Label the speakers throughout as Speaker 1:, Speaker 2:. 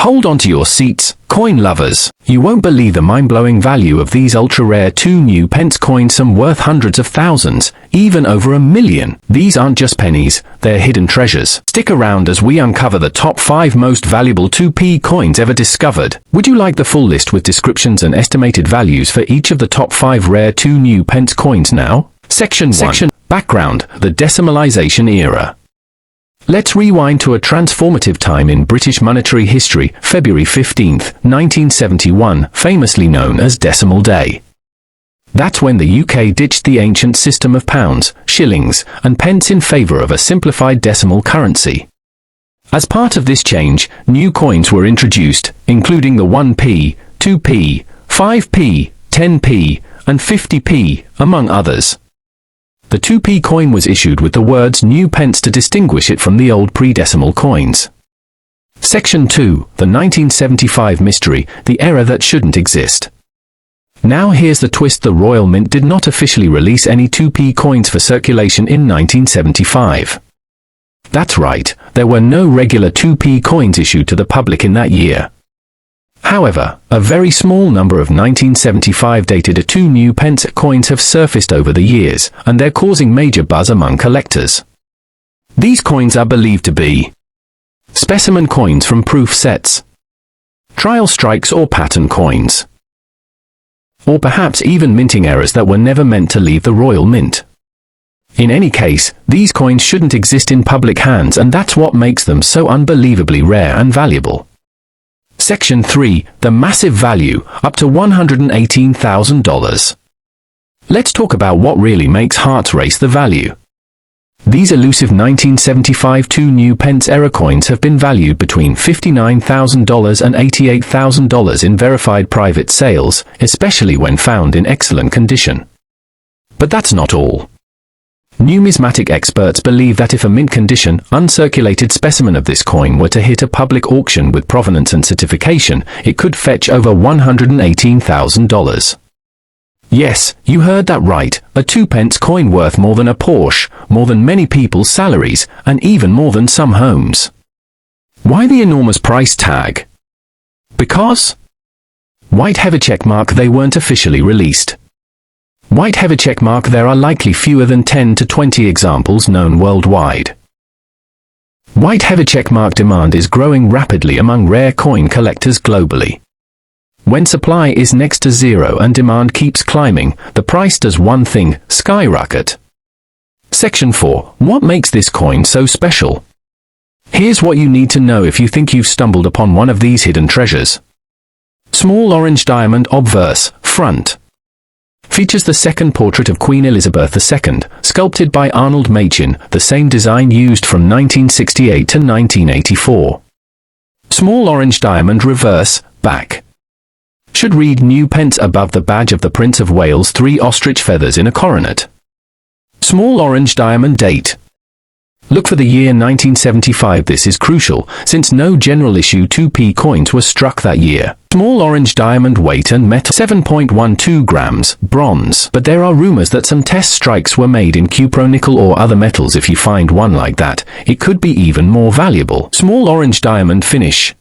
Speaker 1: Hold on to your seats, coin lovers. You won't believe the mind-blowing value of these ultra-rare 2 new pence coins, some worth hundreds of thousands, even over $1 million. These aren't just pennies, they're hidden treasures. Stick around as we uncover the top 5 most valuable 2p coins ever discovered. Would you like the full list with descriptions and estimated values for each of the top 5 rare 2 new pence coins now? Section 1. Background: the Decimalization era. Let's rewind to a transformative time in British monetary history, February 15, 1971, famously known as Decimal Day. That's when the UK ditched the ancient system of pounds, shillings, and pence in favour of a simplified decimal currency. As part of this change, new coins were introduced, including the 1p, 2p, 5p, 10p, and 50p, among others. The 2p coin was issued with the words new pence to distinguish it from the old pre-decimal coins. Section 2. The 1975 mystery, the era that shouldn't exist. Now here's the twist: the Royal Mint did not officially release any 2p coins for circulation in 1975. That's right, there were no regular 2p coins issued to the public in that year. However, a very small number of 1975 dated 2 new pence coins have surfaced over the years, and they're causing major buzz among collectors. These coins are believed to be specimen coins from proof sets, trial strikes or pattern coins, or perhaps even minting errors that were never meant to leave the Royal Mint. In any case, these coins shouldn't exist in public hands, and that's what makes them so unbelievably rare and valuable. Section 3. The massive value, up to $118,000. Let's talk about what really makes hearts race: the value. These elusive 1975 2 new pence era coins have been valued between $59,000 and $88,000 in verified private sales, especially when found in excellent condition. But that's not all. Numismatic experts believe that if a mint-condition, uncirculated specimen of this coin were to hit a public auction with provenance and certification, it could fetch over $118,000. Yes, you heard that right, a 2p coin worth more than a Porsche, more than many people's salaries, and even more than some homes. Why the enormous price tag? Because white heavy checkmark, they weren't officially released. White heavy checkmark, there are likely fewer than 10 to 20 examples known worldwide. White heavy checkmark demand is growing rapidly among rare coin collectors globally. When supply is next to zero and demand keeps climbing, the price does one thing: skyrocket. Section 4. What makes this coin so special? Here's what you need to know if you think you've stumbled upon one of these hidden treasures. Small orange diamond obverse, front. Features the second portrait of Queen Elizabeth II, sculpted by Arnold Machin, the same design used from 1968 to 1984. Small orange diamond reverse, back. Should read new pence above the badge of the Prince of Wales, 3 ostrich feathers in a coronet. Small orange diamond date. Look for the year 1975. This is crucial, since no general issue 2p coins were struck that year. Small orange diamond weight and metal: 7.12 grams, bronze. But there are rumors that some test strikes were made in cupro-nickel or other metals. If you find one like that, it could be even more valuable. Small orange diamond finish.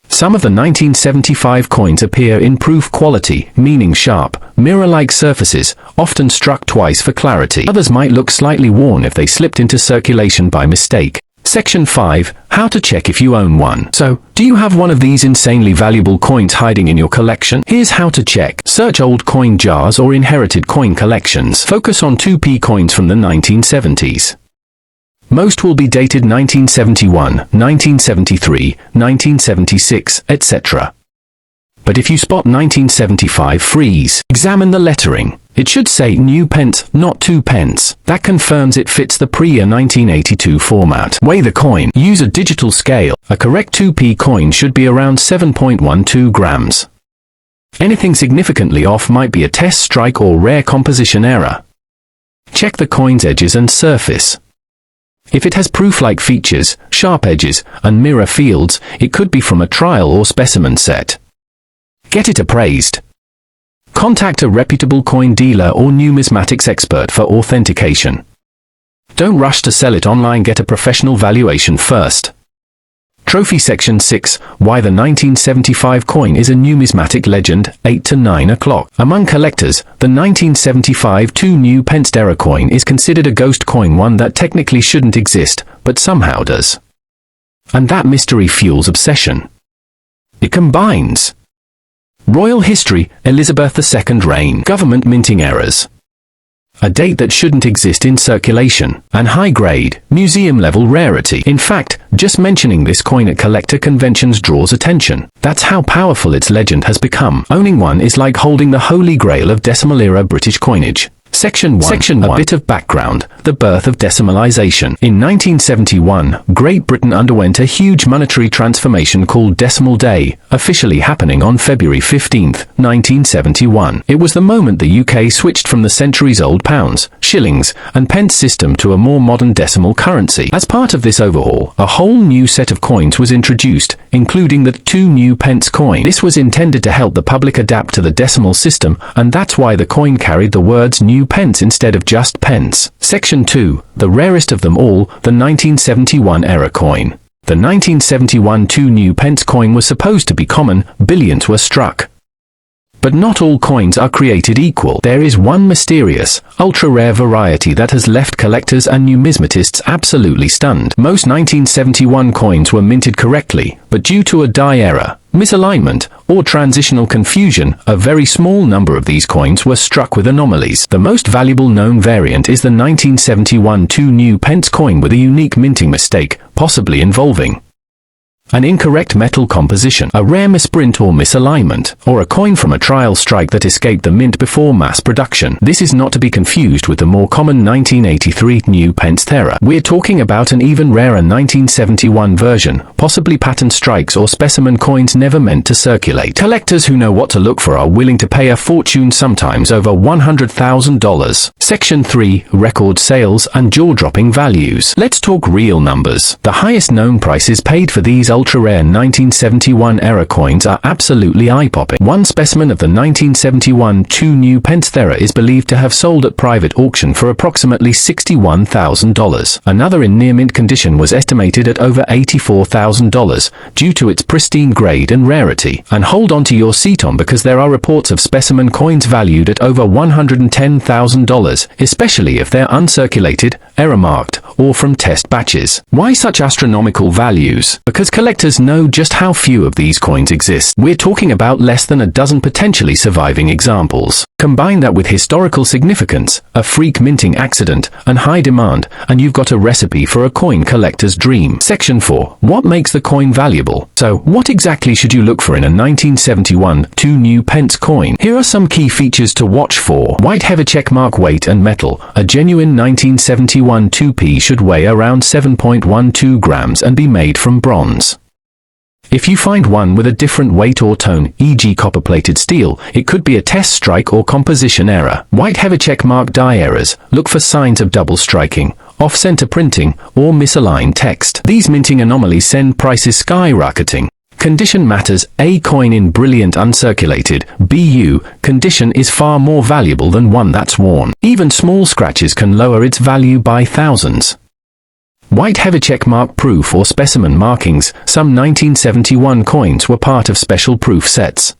Speaker 1: Some of the 1975 coins appear in proof quality, meaning sharp, mirror-like surfaces, often struck twice for clarity. Others might look slightly worn if they slipped into circulation by mistake. Section 5. How to check if you own one. So, do you have one of these insanely valuable coins hiding in your collection? Here's how to check. Search old coin jars or inherited coin collections. Focus on 2p coins from the 1970s. Most will be dated 1971, 1973, 1976, etc. But if you spot 1975, freeze. Examine the lettering. It should say new pence, not 2p. That confirms it fits the pre-year 1982 format. Weigh the coin. Use a digital scale. A correct 2p coin should be around 7.12 grams. Anything significantly off might be a test strike or rare composition error. Check the coin's edges and surface. If it has proof-like features, sharp edges, and mirror fields, it could be from a trial or specimen set. Get it appraised. Contact a reputable coin dealer or numismatics expert for authentication. Don't rush to sell it online. Get a professional valuation first. Trophy Section 6, why the 1975 coin is a numismatic legend, 8 to 9 o'clock. Among collectors, the 1975 2 new pence era coin is considered a ghost coin, one that technically shouldn't exist, but somehow does. And that mystery fuels obsession. It combines royal history, Elizabeth II reign, government minting errors, a date that shouldn't exist in circulation, and high-grade, museum-level rarity. In fact, just mentioning this coin at collector conventions draws attention. That's how powerful its legend has become. Owning one is like holding the holy grail of decimal-era British coinage. Section 1. A bit of background. The birth of decimalization. In 1971, Great Britain underwent a huge monetary transformation called Decimal Day, officially happening on February 15, 1971. It was the moment the UK switched from the centuries-old pounds, shillings, and pence system to a more modern decimal currency. As part of this overhaul, a whole new set of coins was introduced, including the 2 new pence coin. This was intended to help the public adapt to the decimal system, and that's why the coin carried the words new pence instead of just pence. Section 2. The rarest of them all, the 1971 era coin. The 1971 2 new pence coin was supposed to be common, billions were struck. But not all coins are created equal. There is one mysterious, ultra-rare variety that has left collectors and numismatists absolutely stunned. Most 1971 coins were minted correctly, but due to a die error, misalignment, or transitional confusion, a very small number of these coins were struck with anomalies. The most valuable known variant is the 1971 2 new pence coin with a unique minting mistake, possibly involving an incorrect metal composition, a rare misprint or misalignment, or a coin from a trial strike that escaped the mint before mass production. This is not to be confused with the more common 1983 new pence era. We're talking about an even rarer 1971 version, possibly patent strikes or specimen coins never meant to circulate. Collectors who know what to look for are willing to pay a fortune, sometimes over $100,000. Section 3. Record sales and jaw-dropping values. Let's talk real numbers. The highest known prices paid for these ultra-rare 1971 era coins are absolutely eye-popping. One specimen of the 1971 2 new pence era is believed to have sold at private auction for approximately $61,000. Another in near-mint condition was estimated at over $84,000 due to its pristine grade and rarity. And hold on to your seat on, because there are reports of specimen coins valued at over $110,000, especially if they're uncirculated, error-marked, or from test batches. Why such astronomical values? Because collectors know just how few of these coins exist. We're talking about less than a dozen potentially surviving examples. Combine that with historical significance, a freak minting accident, and high demand, and you've got a recipe for a coin collector's dream. Section 4. What makes the coin valuable? So, what exactly should you look for in a 1971 2 new pence coin? Here are some key features to watch for. White heavy checkmark, weight and metal. A genuine 1971 2p should weigh around 7.12 grams and be made from bronze. If you find one with a different weight or tone, e.g. copper-plated steel, it could be a test strike or composition error. White heavy checkmark die errors. Look for signs of double striking, off-center printing, or misaligned text. These minting anomalies send prices skyrocketing. Condition matters. A coin in brilliant uncirculated BU condition is far more valuable than one that's worn. Even small scratches can lower its value by thousands. White heavy checkmark proof or specimen markings. Some 1971 coins were part of special proof sets.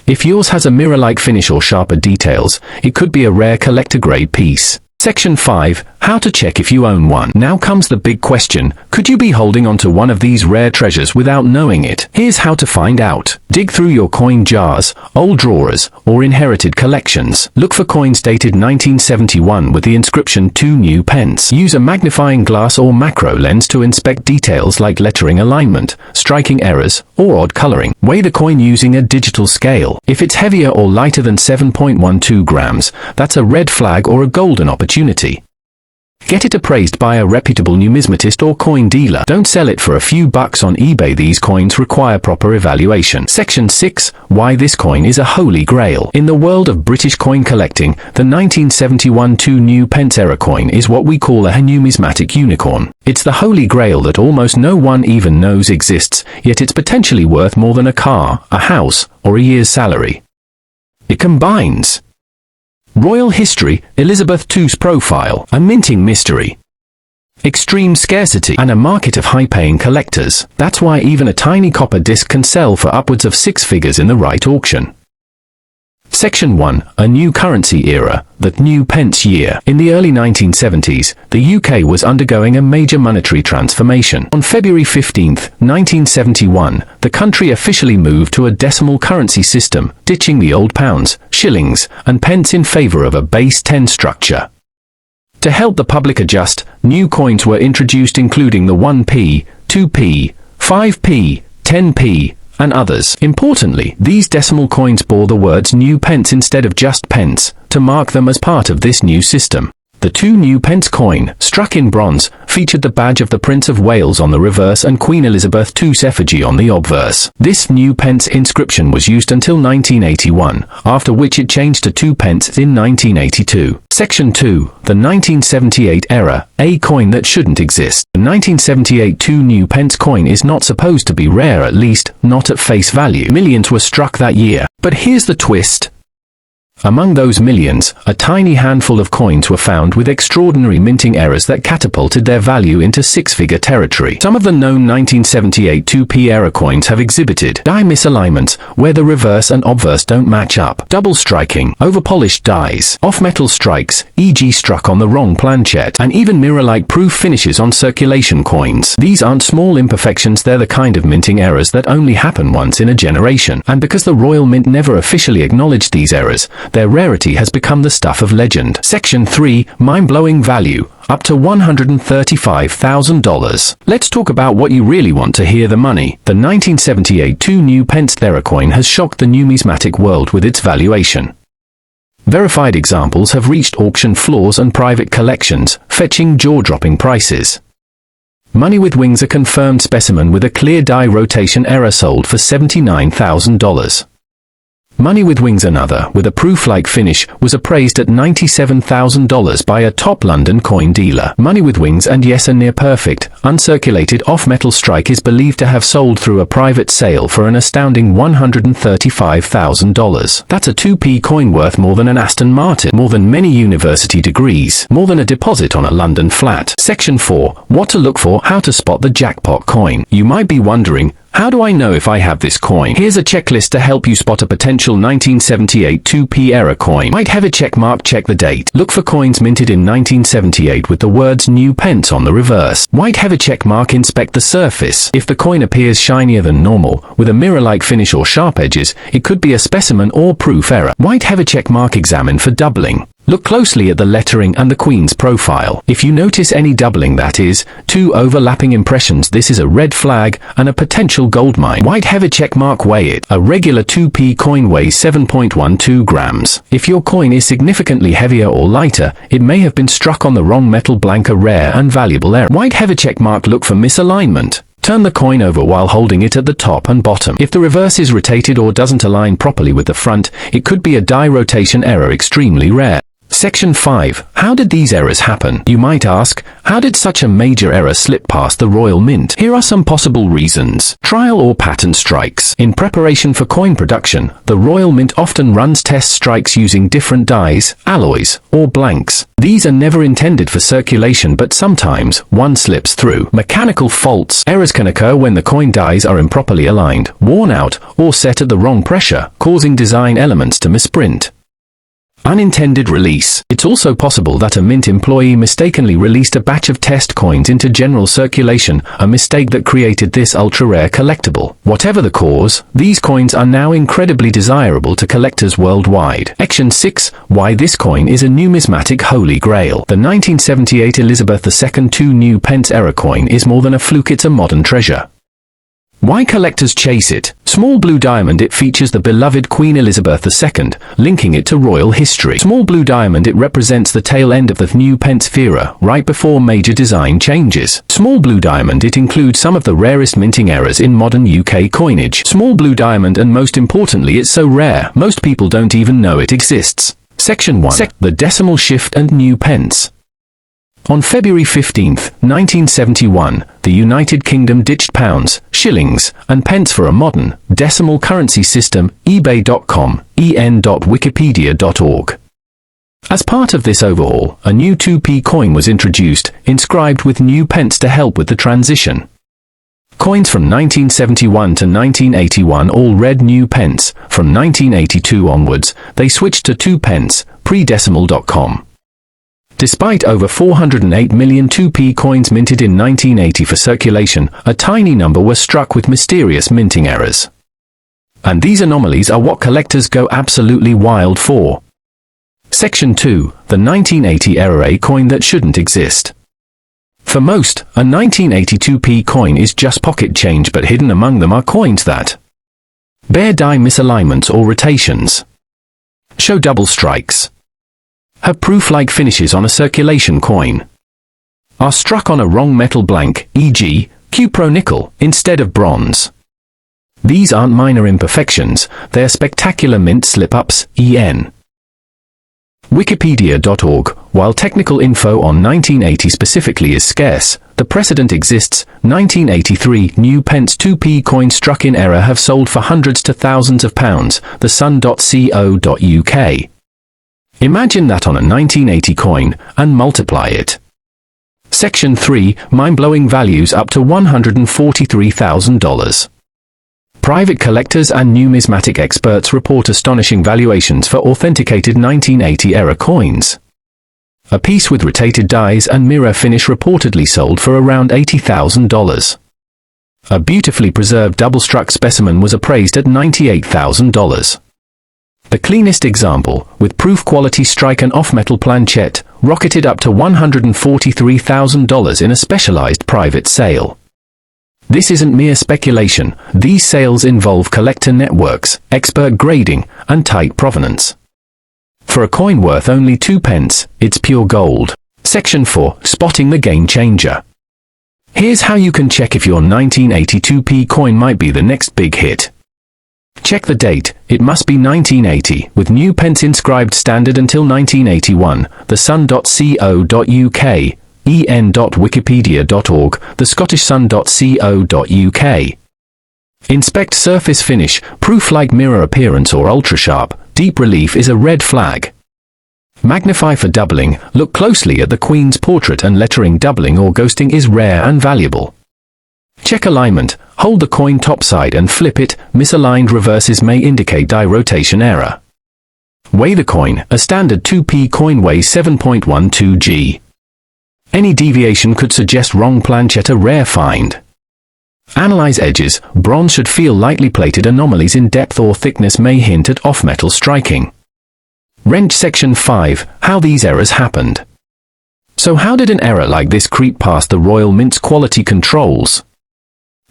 Speaker 1: If yours has a mirror-like finish or sharper details, it could be a rare collector-grade piece. Section 5. How to check if you own one. Now comes the big question. Could you be holding onto one of these rare treasures without knowing it? Here's how to find out. Dig through your coin jars, old drawers, or inherited collections. Look for coins dated 1971 with the inscription 2 new pence. Use a magnifying glass or macro lens to inspect details like lettering alignment, striking errors, or odd coloring. Weigh the coin using a digital scale. If it's heavier or lighter than 7.12 grams, that's a red flag or a golden opportunity. Get it appraised by a reputable numismatist or coin dealer. Don't sell it for a few bucks on eBay. These coins require proper evaluation. Section 6. Why this coin is a holy grail. In the world of British coin collecting, the 1971 2 new pence era coin is what we call a numismatic unicorn. It's the holy grail that almost no one even knows exists, yet it's potentially worth more than a car, a house, or a year's salary. It combines royal history, Elizabeth II's profile, a minting mystery, extreme scarcity, and a market of high-paying collectors. That's why even a tiny copper disc can sell for upwards of 6 figures in the right auction. Section 1. A new currency era, the new pence year. In the early 1970s, the UK was undergoing a major monetary transformation. On February 15, 1971, the country officially moved to a decimal currency system, ditching the old pounds, shillings, and pence in favour of a base 10 structure. To help the public adjust, new coins were introduced including the 1p, 2p, 5p, 10p, and others. Importantly, these decimal coins bore the words new pence instead of just pence, to mark them as part of this new system. The 2 new pence coin, struck in bronze, featured the badge of the Prince of Wales on the reverse and Queen Elizabeth II's effigy on the obverse. This new pence inscription was used until 1981, after which it changed to 2 pence in 1982. Section 2. The 1978 era, a coin that shouldn't exist. The 1978 2 new pence coin is not supposed to be rare, at least, not at face value. Millions were struck that year. But here's the twist. Among those millions, a tiny handful of coins were found with extraordinary minting errors that catapulted their value into 6-figure territory. Some of the known 1978 2p error coins have exhibited die misalignments, where the reverse and obverse don't match up, double striking, overpolished dies, off-metal strikes, e.g. struck on the wrong planchet, and even mirror-like proof finishes on circulation coins. These aren't small imperfections, they're the kind of minting errors that only happen once in a generation. And because the Royal Mint never officially acknowledged these errors, their rarity has become the stuff of legend. Section 3. Mind-blowing value, up to $135,000. Let's talk about what you really want to hear: the money. The 1978 2 new pence coin has shocked the numismatic world with its valuation. Verified examples have reached auction floors and private collections, fetching jaw-dropping prices. Money with Wings, a confirmed specimen with a clear die rotation error, sold for $79,000. Money with Wings, another, with a proof-like finish, was appraised at $97,000 by a top London coin dealer. Money with Wings and yes, a near-perfect, uncirculated off-metal strike is believed to have sold through a private sale for an astounding $135,000. That's a 2p coin worth more than an Aston Martin, more than many university degrees, more than a deposit on a London flat. Section 4. What to look for, how to spot the jackpot coin. You might be wondering, how do I know if I have this coin? Here's a checklist to help you spot a potential 1978 2p error coin. Might have a check mark, check the date. Look for coins minted in 1978 with the words new pence on the reverse. Might have a check mark, inspect the surface. If the coin appears shinier than normal, with a mirror-like finish or sharp edges, it could be a specimen or proof error. Might have a check mark, examine for doubling. Look closely at the lettering and the Queen's profile. If you notice any doubling, that is, 2 overlapping impressions, this is a red flag and a potential goldmine. White heavy check mark, weigh it. A regular 2p coin weighs 7.12 grams. If your coin is significantly heavier or lighter, it may have been struck on the wrong metal, blank, a rare and valuable error. White heavy check mark, look for misalignment. Turn the coin over while holding it at the top and bottom. If the reverse is rotated or doesn't align properly with the front, it could be a die rotation error, extremely rare. Section 5. How did these errors happen? You might ask, how did such a major error slip past the Royal Mint? Here are some possible reasons. Trial or patent strikes. In preparation for coin production, the Royal Mint often runs test strikes using different dies, alloys, or blanks. These are never intended for circulation, but sometimes one slips through. Mechanical faults. Errors can occur when the coin dies are improperly aligned, worn out, or set at the wrong pressure, causing design elements to misprint. Unintended release. It's also possible that a mint employee mistakenly released a batch of test coins into general circulation, a mistake that created this ultra-rare collectible. Whatever the cause, these coins are now incredibly desirable to collectors worldwide. Section 6. Why this coin is a numismatic holy grail. The 1978 Elizabeth II 2 new pence error coin is more than a fluke, it's a modern treasure. Why collectors chase it? Small blue diamond, it features the beloved Queen Elizabeth II, linking it to royal history. Small blue diamond, it represents the tail end of the new pence era, right before major design changes. Small blue diamond, it includes some of the rarest minting errors in modern UK coinage. Small blue diamond, and most importantly, it's so rare, most people don't even know it exists. Section 1. The decimal shift and new pence. On February 15, 1971, the United Kingdom ditched pounds, shillings, and pence for a modern, decimal currency system. eBay.com, en.wikipedia.org. As part of this overhaul, a new 2p coin was introduced, inscribed with new pence to help with the transition. Coins from 1971 to 1981 all read new pence. From 1982 onwards, they switched to 2 pence, pre-decimal.com. Despite over 408 million 2p coins minted in 1980 for circulation, a tiny number were struck with mysterious minting errors. And these anomalies are what collectors go absolutely wild for. Section 2. The 1980 error: a coin that shouldn't exist. For most, a 1982p coin is just pocket change, but hidden among them are coins that bear die misalignments or rotations, show double strikes, have proof-like finishes on a circulation coin, are struck on a wrong metal blank, e.g., Cupro nickel, instead of bronze. These aren't minor imperfections, they're spectacular mint slip-ups, en. Wikipedia.org. While technical info on 1980 specifically is scarce, the precedent exists. 1983 new pence 2p coins struck in error have sold for hundreds to thousands of pounds. The Sun.co.uk. Imagine that on a 1980 coin, and multiply it. Section 3. Mind-blowing values up to $143,000. Private collectors and numismatic experts report astonishing valuations for authenticated 1980 era coins. A piece with rotated dies and mirror finish reportedly sold for around $80,000. A beautifully preserved double-struck specimen was appraised at $98,000. The cleanest example, with proof-quality strike and off-metal planchette, rocketed up to $143,000 in a specialized private sale. This isn't mere speculation. These sales involve collector networks, expert grading, and tight provenance. For a coin worth only 2 pence, it's pure gold. Section 4. Spotting the game changer. Here's how you can check if your 1982p coin might be the next big hit. Check the date. It must be 1980, with new pence inscribed standard until 1981. The Sun.co.uk. en.wikipedia.org, the Scottish Sun.co.uk. Inspect surface finish, proof-like mirror appearance or ultra-sharp, deep relief is a red flag. Magnify for doubling, look closely at the Queen's portrait, and lettering doubling or ghosting is rare and valuable. Check alignment, hold the coin topside and flip it, misaligned reverses may indicate die rotation error. Weigh the coin, a standard 2p coin weighs 7.12 g. Any deviation could suggest wrong planchette, a rare find. Analyze edges. Bronze should feel lightly plated. Anomalies in depth or thickness may hint at off-metal striking. Wrench. Section 5. How these errors happened. So how did an error like this creep past the Royal Mint's quality controls?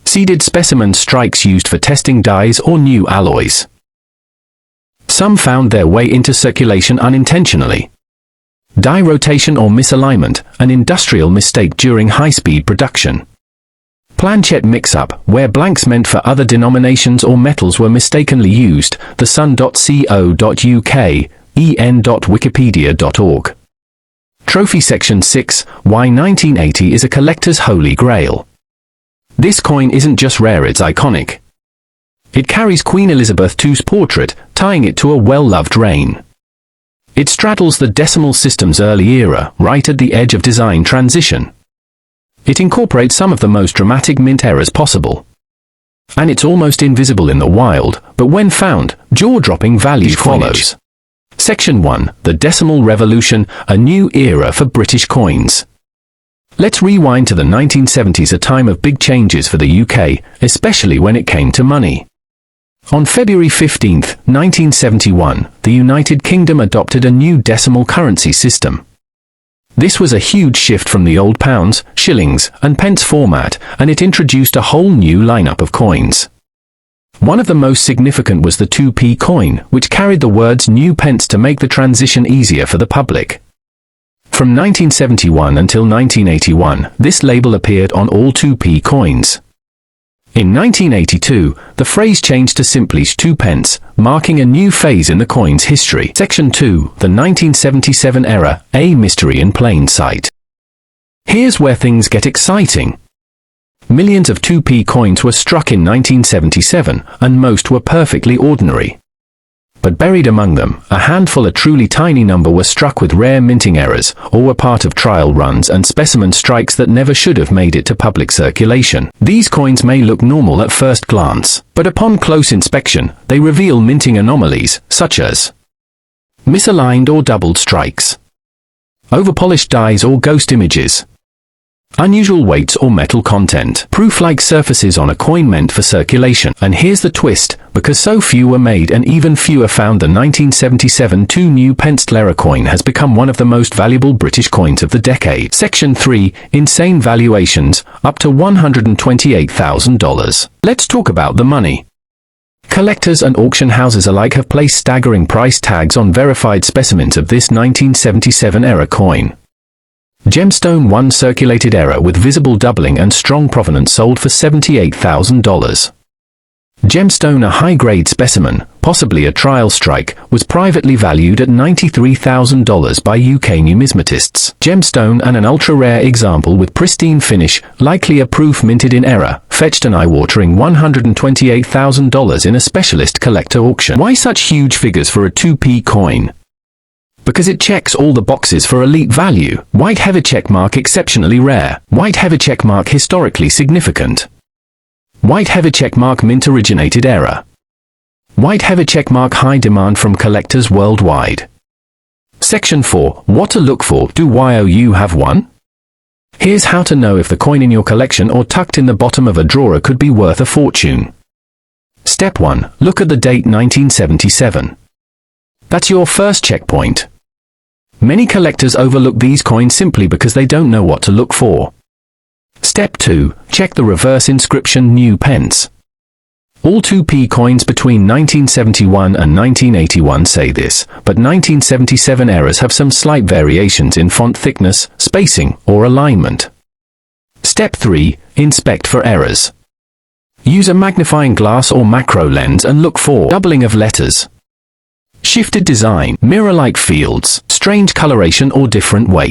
Speaker 1: Seeded specimen strikes used for testing dies or new alloys. Some found their way into circulation unintentionally. Die rotation or misalignment, an industrial mistake during high-speed production. Planchette mix-up, where blanks meant for other denominations or metals were mistakenly used. The Sun.co.uk, en.wikipedia.org. Trophy. Section 6. Why 1980 is a collector's holy grail. This coin isn't just rare, it's iconic. It carries Queen Elizabeth II's portrait, tying it to a well-loved reign. It straddles the decimal system's early era, right at the edge of design transition. It incorporates some of the most dramatic mint errors possible. And it's almost invisible in the wild, but when found, jaw-dropping value follows. Section 1. The Decimal Revolution, a new era for British coins. Let's rewind to the 1970s, a time of big changes for the UK, especially when it came to money. On February 15, 1971, the United Kingdom adopted a new decimal currency system. This was a huge shift from the old pounds, shillings, and pence format, and it introduced a whole new lineup of coins. One of the most significant was the 2p coin, which carried the words new pence to make the transition easier for the public. From 1971 until 1981, this label appeared on all 2p coins. In 1982, the phrase changed to simply 2 pence, marking a new phase in the coin's history. Section 2. The 1977 era, a mystery in plain sight. Here's where things get exciting. Millions of 2p coins were struck in 1977, and most were perfectly ordinary. but buried among them, a handful, a truly tiny number, were struck with rare minting errors, or were part of trial runs and specimen strikes that never should have made it to public circulation. These coins may look normal at first glance, but upon close inspection, they reveal minting anomalies, such as misaligned or doubled strikes, overpolished dies or ghost images, unusual weights or metal content, proof-like surfaces on a coin meant for circulation. And here's the twist: because so few were made and even fewer found, the 1977 2 new pence lira coin has become one of the most valuable British coins of the decade. Section 3. Insane valuations, up to $128,000. Let's talk about the money. Collectors and auction houses alike have placed staggering price tags on verified specimens of this 1977 era coin. Gemstone 1 circulated era with visible doubling and strong provenance sold for $78,000. Gemstone, a high-grade specimen, possibly a trial strike, was privately valued at $93,000 by UK numismatists. Gemstone, and an ultra-rare example with pristine finish, likely a proof minted in error, fetched an eye-watering $128,000 in a specialist collector auction. Why such huge figures for a 2p coin? Because it checks all the boxes for elite value. White heavy checkmark exceptionally rare. White heavy checkmark historically significant. White heavy checkmark mint originated error. White heavy checkmark high demand from collectors worldwide. Section 4. What to look for. Do you have one? Here's how to know if the coin in your collection or tucked in the bottom of a drawer could be worth a fortune. Step 1. Look at the date 1977. That's your first checkpoint. Many collectors overlook these coins simply because they don't know what to look for. Step 2. Check the reverse inscription new pence. All 2p coins between 1971 and 1981 say this, but 1977 errors have some slight variations in font thickness, spacing, or alignment. Step 3. Inspect for errors. Use a magnifying glass or macro lens and look for doubling of letters, shifted design, mirror-like fields, strange coloration or different weight.